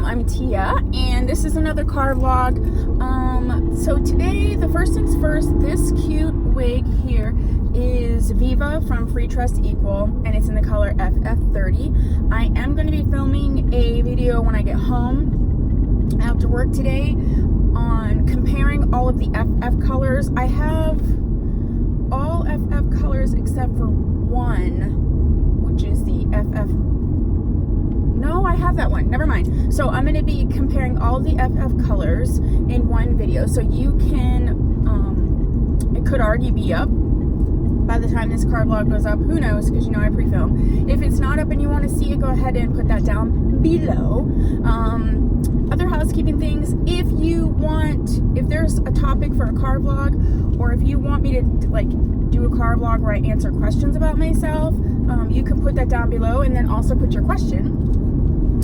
I'm Tia, and this is another car vlog. So today, the first things first, this cute wig here is Viva from Free Trust Equal, and it's in the color FF30. I am going to be filming a video when I get home after work today on comparing all of the FF colors. I have all FF colors except for one, which is the FF. No, I have that one. Never mind. So I'm going to be comparing all the FF colors in one video. So you can, it could already be up by the time this car vlog goes up. Who knows? Because you know I pre-film. If it's not up and you want to see it, go ahead and put that down below. Other housekeeping things. If there's a topic for a car vlog, or if you want me to like do a car vlog where I answer questions about myself, you can put that down below and then also put your question.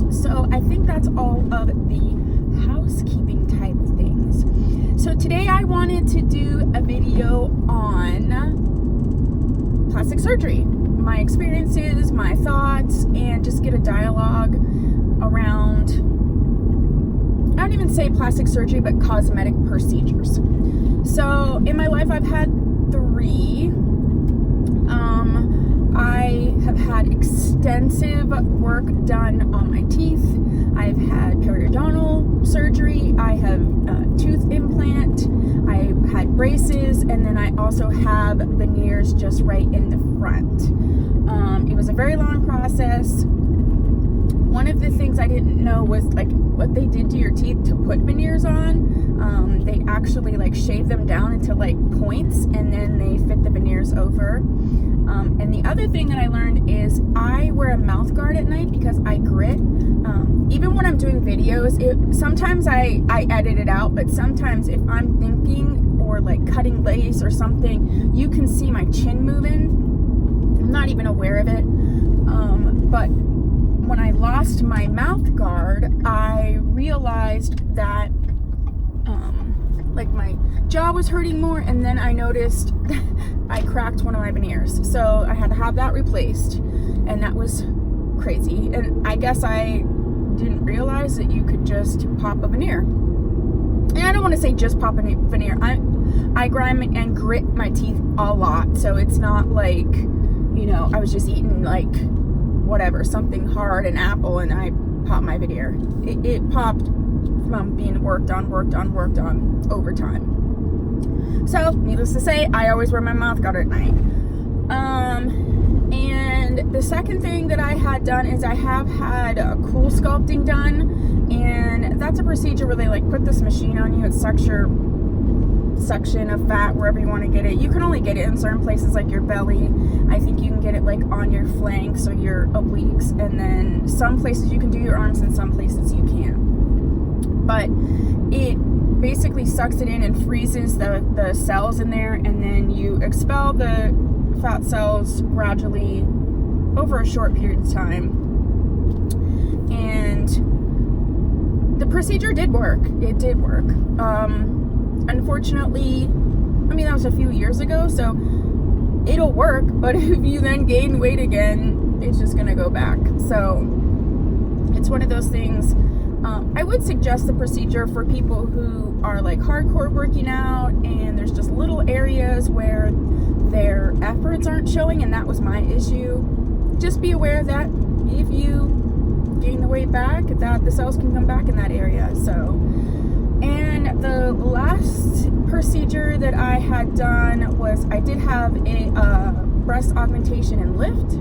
So I think that's all of the housekeeping type things. So today I wanted to do a video on plastic surgery, my experiences, my thoughts, and just get a dialogue around, I don't even say plastic surgery, but cosmetic procedures. So in my life I've had 3. I have had extensive work done on my teeth. I've had periodontal surgery. I have a tooth implant. I had braces, and then I also have veneers just right in the front. It was a very long process. One of the things I didn't know was like what they did to your teeth to put veneers on. They actually like shave them down into like points, and then they fit the veneers over. And the other thing that I learned is I wear a mouth guard at night because I grit. Even when I'm doing videos, sometimes I edit it out, but sometimes if I'm thinking or like cutting lace or something, you can see my chin moving. I'm not even aware of it. But when I lost my mouth guard, I realized that like my jaw was hurting more, and then I noticed I cracked one of my veneers, so I had to have that replaced, and that was crazy. And I guess I didn't realize that you could just pop a veneer. And I don't want to say just pop a veneer. I grind and grit my teeth a lot, so it's not like, you know, I was just eating like whatever, something hard, an apple, and I popped my veneer. It popped from being worked on over time. So needless to say, I always wear my mouth guard at night. And the second thing that I had done is I have had a cool sculpting done, and that's a procedure where they like put this machine on you. It sucks your section of fat wherever you want to get it. You can only get it in certain places like your belly. I think you can get it like on your flanks or your obliques, and then some places you can do your arms and some places you can't. But it basically sucks it in and freezes the cells in there, and then you expel the fat cells gradually over a short period of time. And the procedure did work. It did work. Unfortunately, I mean, that was a few years ago, so it'll work, but if you then gain weight again, it's just gonna go back. So it's one of those things. I would suggest the procedure for people who are like hardcore working out, and there's just little areas where their efforts aren't showing, and that was my issue. Just be aware that if you gain the weight back, that the cells can come back in that area. So, and the last procedure that I had done was I did have a breast augmentation and lift.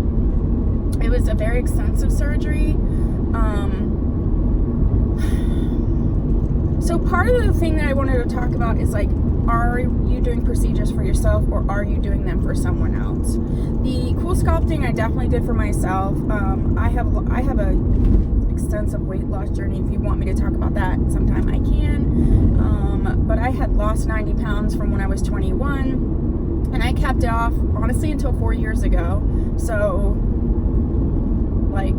It was a very extensive surgery. So part of the thing that I wanted to talk about is like, are you doing procedures for yourself, or are you doing them for someone else? The cool sculpting I definitely did for myself. I have a extensive weight loss journey. If you want me to talk about that sometime, I can. But I had lost 90 pounds from when I was 21, and I kept it off honestly until 4 years ago. So like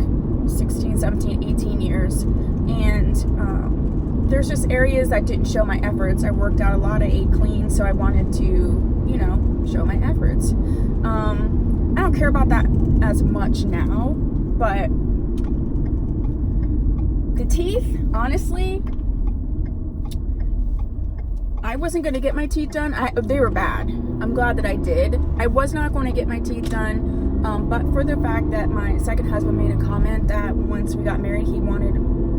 16, 17, 18 years. And there's just areas that didn't show my efforts. I worked out a lot, I ate clean, so I wanted to, you know, show my efforts. I don't care about that as much now, but The teeth, honestly, I wasn't going to get my teeth done. They were bad. I'm glad that I did. I was not going to get my teeth done, but for the fact that my second husband made a comment that once we got married, he wanted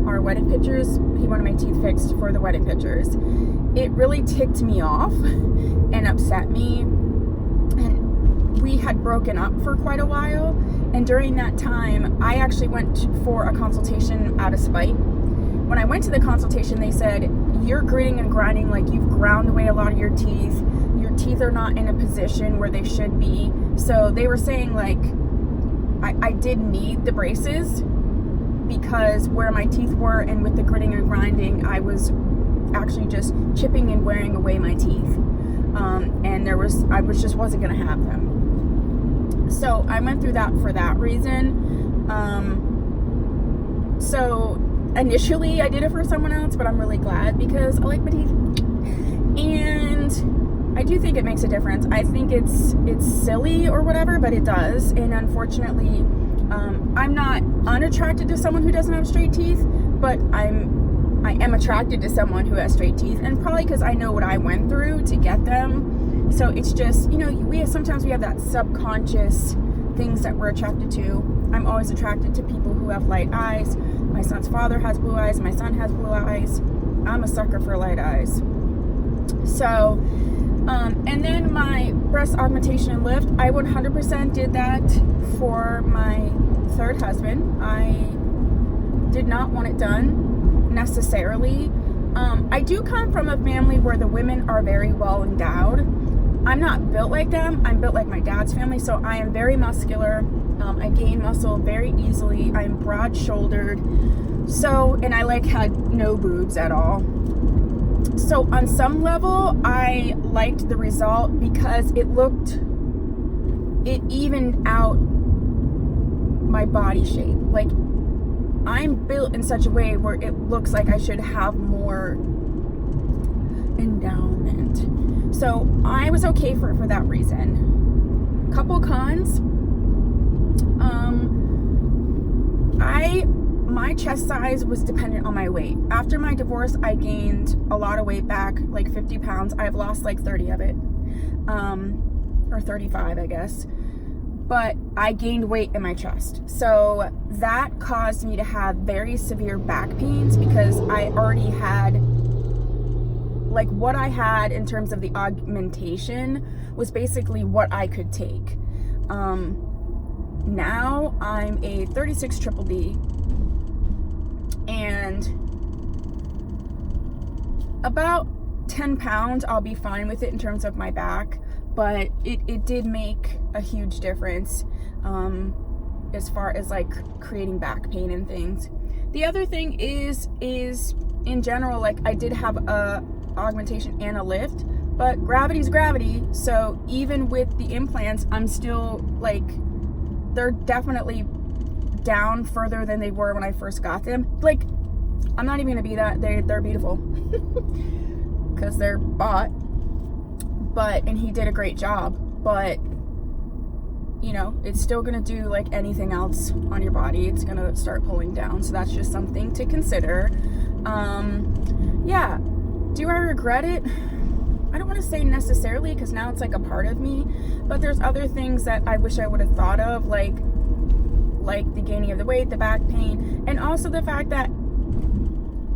our wedding pictures. He wanted my teeth fixed for the wedding pictures. It really ticked me off and upset me. And we had broken up for quite a while. And during that time, I actually went for a consultation out of spite. When I went to the consultation, they said, you're gritting and grinding, like you've ground away a lot of your teeth. Your teeth are not in a position where they should be. So they were saying, like, I did need the braces because where my teeth were and with the gritting and grinding, I was actually just chipping and wearing away my teeth. And I just wasn't going to have them. So I went through that for that reason. So initially I did it for someone else, but I'm really glad because I like my teeth. And I do think it makes a difference. I think it's silly or whatever, but it does. And unfortunately, I'm not unattracted to someone who doesn't have straight teeth, but I am attracted to someone who has straight teeth, and probably because I know what I went through to get them. So it's just, sometimes we have that subconscious things that we're attracted to. I'm always attracted to people who have light eyes. My son's father has blue eyes. My son has blue eyes. I'm a sucker for light eyes. So, and then my breast augmentation and lift, I 100% did that for my third husband. I did not want it done necessarily. I do come from a family where the women are very well endowed. I'm not built like them. I'm built like my dad's family, so I am very muscular. I gain muscle very easily. I'm broad-shouldered. So, and I had no boobs at all. So on some level, I liked the result because it evened out my body shape. Like, I'm built in such a way where it looks like I should have more endowment. So I was okay for that reason. Couple cons. My chest size was dependent on my weight. After my divorce, I gained a lot of weight back, like 50 pounds. I've lost like 30 of it, or 35, I guess. But I gained weight in my chest. So that caused me to have very severe back pains because I already had, like, what I had in terms of the augmentation was basically what I could take. Now I'm a 36 triple D, and about 10 pounds I'll be fine with it in terms of my back, but it did make a huge difference as far as like creating back pain and things. The other thing is in general, like, I did have a augmentation and a lift, but gravity's gravity. So even with the implants, I'm still like, they're definitely down further than they were when I first got them. Like, I'm not even gonna be that, they're beautiful because they're bought, and he did a great job, but it's still gonna do like anything else on your body. It's gonna start pulling down. So that's just something to consider. Yeah, do I regret it? I don't want to say necessarily, because now it's like a part of me, but there's other things that I wish I would have thought of, like the gaining of the weight, the back pain, and also the fact that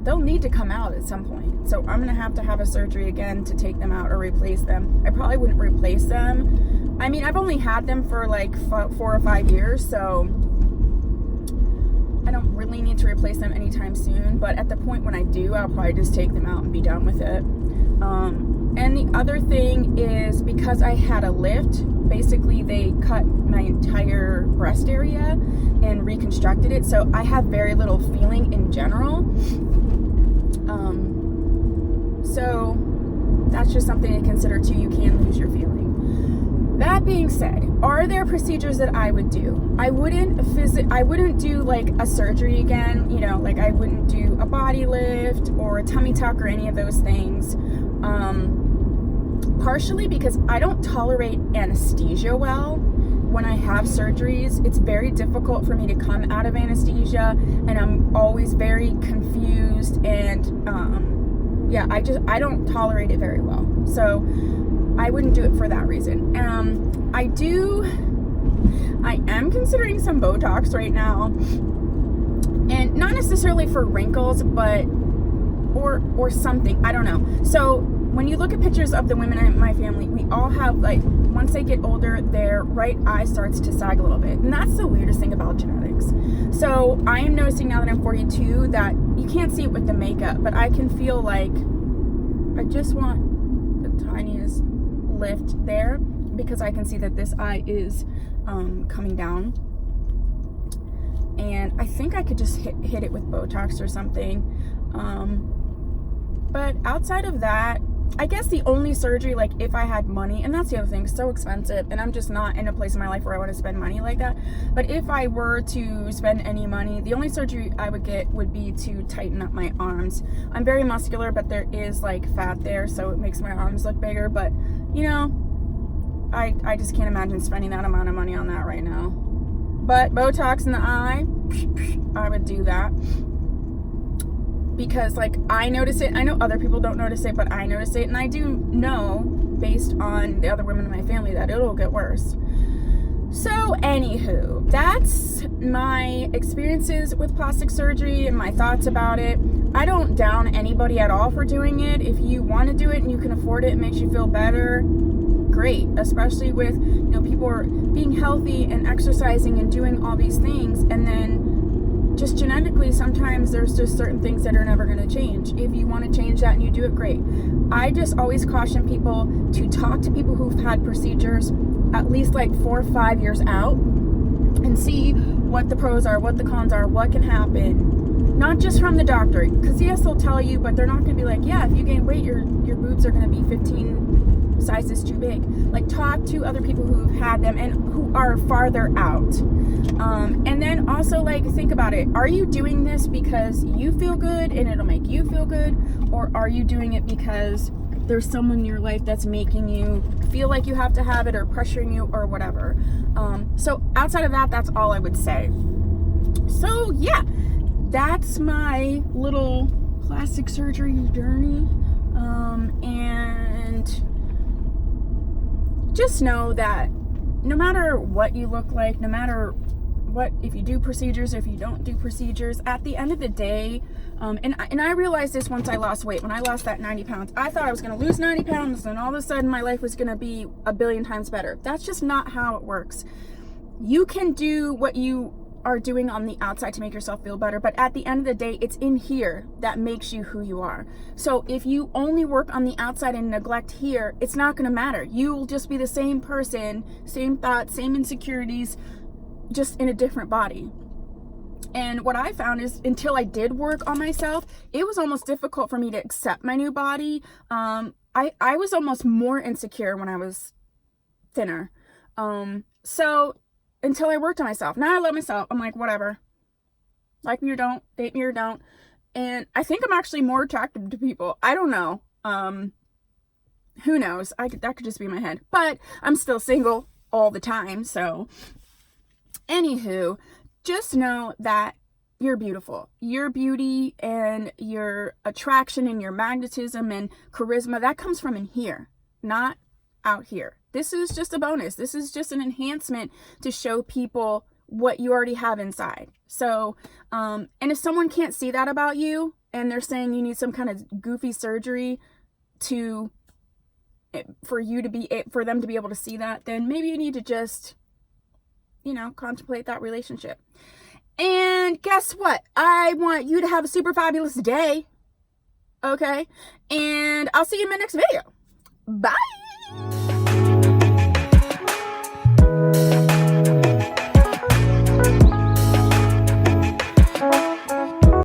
they'll need to come out at some point. So I'm going to have a surgery again to take them out or replace them. I probably wouldn't replace them. I mean, I've only had them for like 4 or 5 years, so I don't really need to replace them anytime soon. But at the point when I do, I'll probably just take them out and be done with it. And the other thing is, because I had a lift, basically they cut my entire breast area and reconstructed it, so I have very little feeling in general. So that's just something to consider too. You can lose your feeling. That being said, are there procedures that I would do? I wouldn't do like a surgery again, like I wouldn't do a body lift or a tummy tuck or any of those things. Partially because I don't tolerate anesthesia well. when I have surgeries, it's very difficult for me to come out of anesthesia, and I'm always very confused, and yeah, I don't tolerate it very well. So I wouldn't do it for that reason. I am considering some Botox right now, and not necessarily for wrinkles, but or something, I don't know. So when you look at pictures of the women in my family, we all have, like, once they get older, their right eye starts to sag a little bit. And that's the weirdest thing about genetics. So I am noticing now that I'm 42 that you can't see it with the makeup, but I can feel like I just want the tiniest lift there, because I can see that this eye is coming down. And I think I could just hit it with Botox or something. But outside of that, I guess the only surgery, like, if I had money, and that's the other thing, it's so expensive, and I'm just not in a place in my life where I want to spend money like that. But if I were to spend any money, the only surgery I would get would be to tighten up my arms. I'm very muscular, but there is, like, fat there, so it makes my arms look bigger. But, you know, I just can't imagine spending that amount of money on that right now. But Botox in the eye, I would do that. Because, like, I notice it. I know other people don't notice it, but I notice it. And I do know, based on the other women in my family, that it'll get worse. So, anywho, that's my experiences with plastic surgery and my thoughts about it. I don't down anybody at all for doing it. If you want to do it and you can afford it, it makes you feel better, great. Especially with, you know, people are being healthy and exercising and doing all these things, and then just genetically, sometimes there's just certain things that are never going to change. If you want to change that and you do it, great. I just always caution people to talk to people who've had procedures at least like 4 or 5 years out, and see what the pros are, what the cons are, what can happen. Not just from the doctor, because yes, they'll tell you, but they're not going to be like, yeah, if you gain weight, your boobs are going to be 15 sizes too big. Like, talk to other people who've had them and who are farther out. And then also, like, think about it. Are you doing this because you feel good and it'll make you feel good? Or are you doing it because there's someone in your life that's making you feel like you have to have it, or pressuring you, or whatever? So outside of that, that's all I would say. So yeah, that's my little plastic surgery journey. And just know that no matter what you look like, no matter what, if you do procedures, if you don't do procedures, at the end of the day, and I realized this once I lost weight. When I lost that 90 pounds, I thought I was going to lose 90 pounds and all of a sudden my life was going to be a billion times better. That's just not how it works. You can do what you are doing on the outside to make yourself feel better, but at the end of the day, it's in here that makes you who you are. So if you only work on the outside and neglect here, it's not going to matter. You'll just be the same person, same thoughts, same insecurities, just in a different body. And what I found is, until I did work on myself, it was almost difficult for me to accept my new body. I was almost more insecure when I was thinner. So until I worked on myself. Now I love myself. I'm like, whatever. Like me or don't, date me or don't. And I think I'm actually more attractive to people. I don't know. Who knows? That could just be my head. But I'm still single all the time. So anywho, just know that you're beautiful. Your beauty and your attraction and your magnetism and charisma, that comes from in here, not out here. This is just a bonus. This is just an enhancement to show people what you already have inside. So, and if someone can't see that about you and they're saying you need some kind of goofy surgery for them to be able to see that, then maybe you need to just, contemplate that relationship. And guess what? I want you to have a super fabulous day. Okay? And I'll see you in my next video. Bye.